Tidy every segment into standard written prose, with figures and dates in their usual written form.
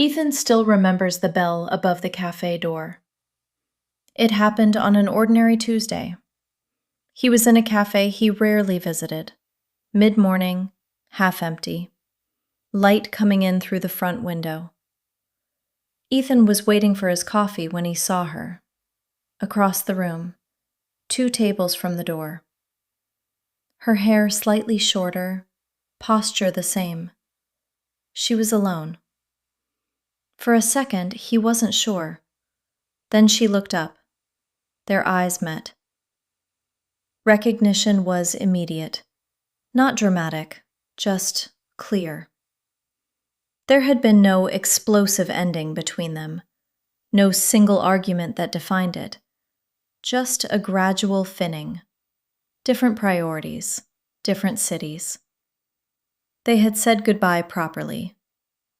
Ethan still remembers the bell above the cafe door. It happened on an ordinary Tuesday. He was in a cafe he rarely visited. Mid-morning, half empty. Light coming in through the front window. Ethan was waiting for his coffee when he saw her. Across the room, 2 tables from the door. Her hair slightly shorter, posture the same. She was alone. For a second, he wasn't sure. Then she looked up. Their eyes met. Recognition was immediate. Not dramatic, just clear. There had been no explosive ending between them, no single argument that defined it, just a gradual thinning. Different priorities, different cities. They had said goodbye properly,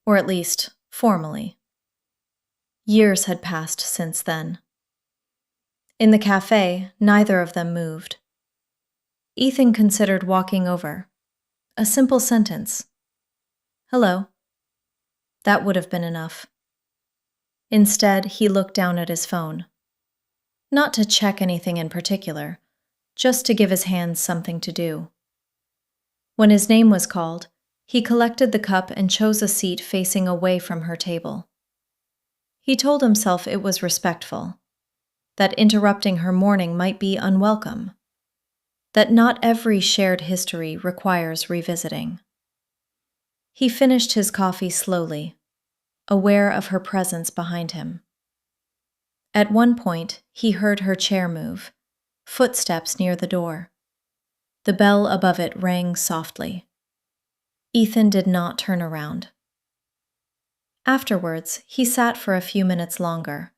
or at least formally. Years had passed since then. In the cafe, neither of them moved. Ethan considered walking over. A simple sentence. "Hello." That would have been enough. Instead, he looked down at his phone. Not to check anything in particular, just to give his hands something to do. When his name was called, he collected the cup and chose a seat facing away from her table. He told himself it was respectful, that interrupting her morning might be unwelcome, that not every shared history requires revisiting. He finished his coffee slowly, aware of her presence behind him. At one point, he heard her chair move, footsteps near the door. The bell above it rang softly. Ethan did not turn around. Afterwards, he sat for a few minutes longer,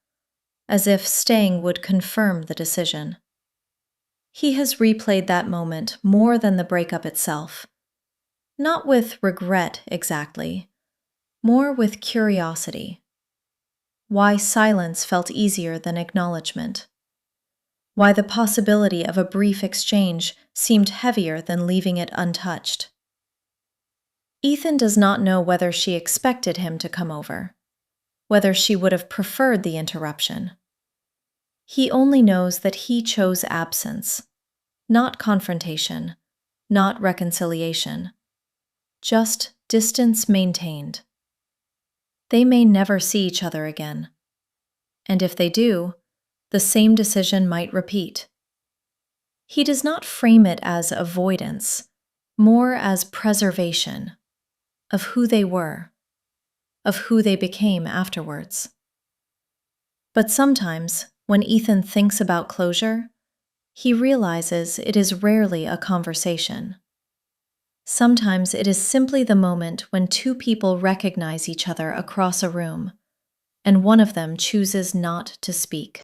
as if staying would confirm the decision. He has replayed that moment more than the breakup itself. Not with regret exactly, more with curiosity. Why silence felt easier than acknowledgment. Why the possibility of a brief exchange seemed heavier than leaving it untouched. Ethan does not know whether she expected him to come over, whether she would have preferred the interruption. He only knows that he chose absence, not confrontation, not reconciliation, just distance maintained. They may never see each other again, and if they do, the same decision might repeat. He does not frame it as avoidance, more as preservation of who they were, of who they became afterwards. But sometimes, when Ethan thinks about closure, he realizes it is rarely a conversation. Sometimes it is simply the moment when 2 people recognize each other across a room, and one of them chooses not to speak.